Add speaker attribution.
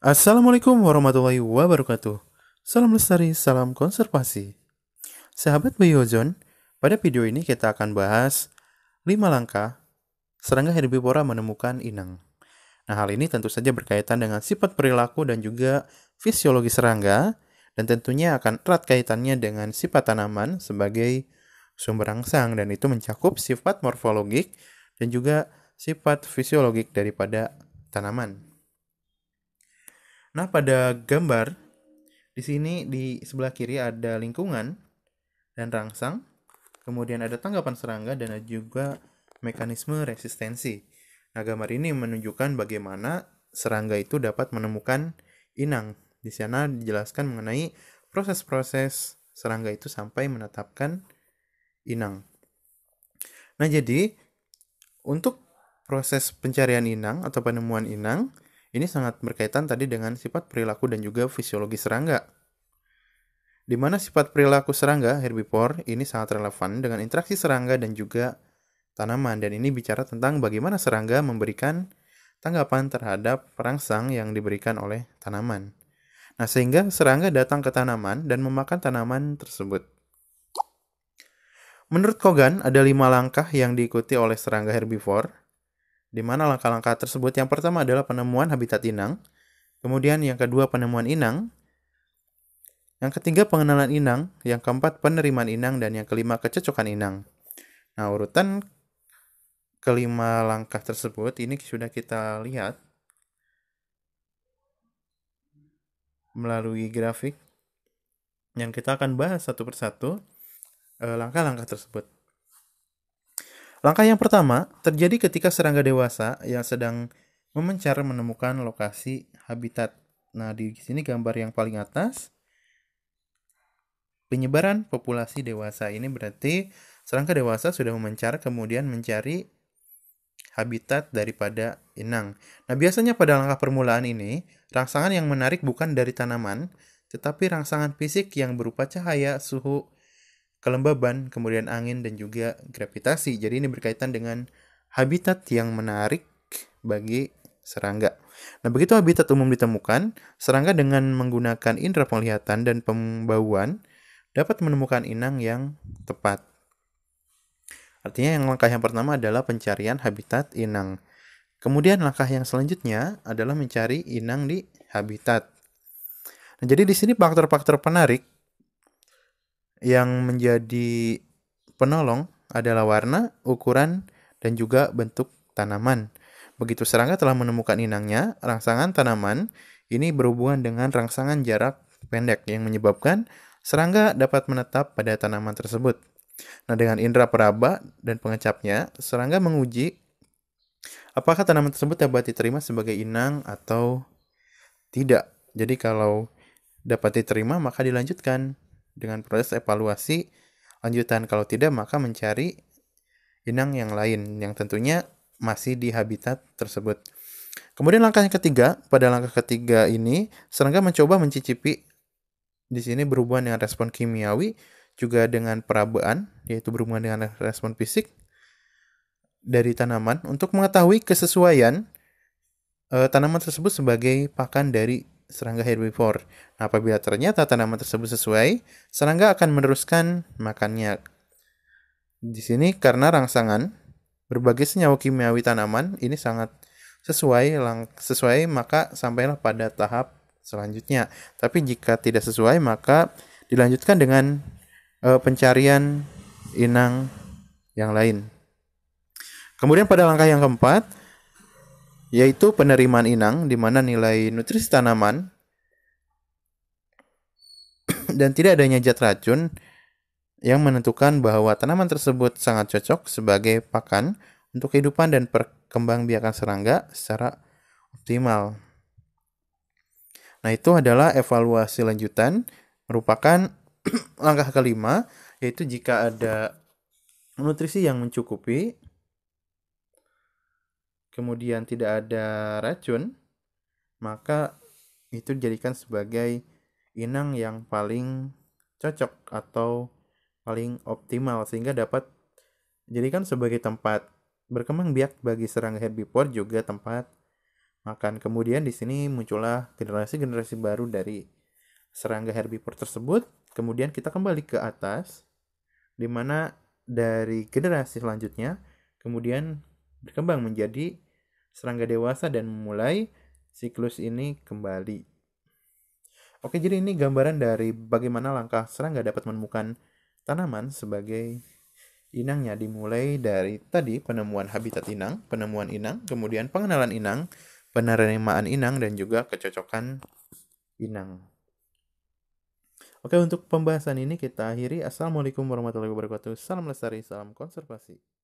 Speaker 1: Assalamualaikum warahmatullahi wabarakatuh. Salam lestari, salam konservasi. Sahabat Biozone, pada video ini kita akan bahas 5 langkah serangga herbivora menemukan inang. Nah, hal ini tentu saja berkaitan dengan sifat perilaku dan juga fisiologi serangga, dan tentunya akan erat kaitannya dengan sifat tanaman sebagai sumber rangsang, dan itu mencakup sifat morfologik dan juga sifat fisiologik daripada tanaman. Nah, pada gambar di sini di sebelah kiri ada lingkungan dan rangsang, kemudian ada tanggapan serangga dan ada juga mekanisme resistensi. Nah, gambar ini menunjukkan bagaimana serangga itu dapat menemukan inang. Di sana dijelaskan mengenai proses-proses serangga itu sampai menetapkan inang. Nah, jadi untuk proses pencarian inang atau penemuan inang, ini sangat berkaitan tadi dengan sifat perilaku dan juga fisiologi serangga. Di mana sifat perilaku serangga herbivore ini sangat relevan dengan interaksi serangga dan juga tanaman, dan ini bicara tentang bagaimana serangga memberikan tanggapan terhadap perangsang yang diberikan oleh tanaman. Nah, sehingga serangga datang ke tanaman dan memakan tanaman tersebut. Menurut Kogan, ada 5 langkah yang diikuti oleh serangga herbivore, di mana langkah-langkah tersebut yang pertama adalah penemuan habitat inang, kemudian yang kedua penemuan inang, yang ketiga pengenalan inang, yang keempat penerimaan inang, dan yang kelima kecocokan inang. Nah, urutan kelima langkah tersebut ini sudah kita lihat melalui grafik yang kita akan bahas satu persatu langkah-langkah tersebut. Langkah yang pertama terjadi ketika serangga dewasa yang sedang memencar menemukan lokasi habitat. Nah, di sini gambar yang paling atas, penyebaran populasi dewasa. Ini berarti serangga dewasa sudah memencar kemudian mencari habitat daripada inang. Nah, biasanya pada langkah permulaan ini, rangsangan yang menarik bukan dari tanaman, tetapi rangsangan fisik yang berupa cahaya, suhu, kelembaban, kemudian angin, dan juga gravitasi. Jadi ini berkaitan dengan habitat yang menarik bagi serangga. Nah, begitu habitat umum ditemukan, serangga dengan menggunakan indera penglihatan dan pembauan dapat menemukan inang yang tepat. Artinya langkah yang pertama adalah pencarian habitat inang. Kemudian langkah yang selanjutnya adalah mencari inang di habitat. Nah, jadi di sini faktor-faktor penarik yang menjadi penolong adalah warna, ukuran, dan juga bentuk tanaman. Begitu serangga telah menemukan inangnya, rangsangan tanaman ini berhubungan dengan rangsangan jarak pendek yang menyebabkan serangga dapat menetap pada tanaman tersebut. Nah, dengan indera peraba dan pengecapnya, serangga menguji apakah tanaman tersebut dapat diterima sebagai inang atau tidak. Jadi kalau dapat diterima maka dilanjutkan dengan proses evaluasi lanjutan. Kalau tidak maka mencari inang yang lain yang tentunya masih di habitat tersebut. Kemudian langkah yang ketiga, pada langkah ketiga ini serangga mencoba mencicipi, di sini berhubungan dengan respon kimiawi, juga dengan perabaan, yaitu berhubungan dengan respon fisik dari tanaman untuk mengetahui kesesuaian tanaman tersebut sebagai pakan dari serangga herbivore. Nah, apabila ternyata tanaman tersebut sesuai, serangga akan meneruskan makannya. Di sini karena rangsangan berbagai senyawa kimiawi tanaman ini sangat sesuai maka sampailah pada tahap selanjutnya. Tapi jika tidak sesuai maka dilanjutkan dengan pencarian inang yang lain. Kemudian pada langkah yang keempat yaitu penerimaan inang, di mana nilai nutrisi tanaman dan tidak adanya zat racun yang menentukan bahwa tanaman tersebut sangat cocok sebagai pakan untuk kehidupan dan perkembangbiakan serangga secara optimal. Nah, itu adalah evaluasi lanjutan, merupakan langkah kelima, yaitu jika ada nutrisi yang mencukupi, kemudian tidak ada racun, maka itu dijadikan sebagai inang yang paling cocok atau paling optimal, sehingga dapat dijadikan sebagai tempat berkembang biak bagi serangga herbivore, juga tempat makan. Kemudian di sini muncullah generasi-generasi baru dari serangga herbivore tersebut. Kemudian kita kembali ke atas, di mana dari generasi selanjutnya kemudian berkembang menjadi serangga dewasa dan memulai siklus ini kembali. Oke, jadi ini gambaran dari bagaimana langkah serangga dapat menemukan tanaman sebagai inangnya, dimulai dari tadi penemuan habitat inang, penemuan inang, kemudian pengenalan inang, penerimaan inang, dan juga kecocokan inang. Oke, untuk pembahasan ini kita akhiri. Assalamualaikum warahmatullahi wabarakatuh. Salam lestari, salam konservasi.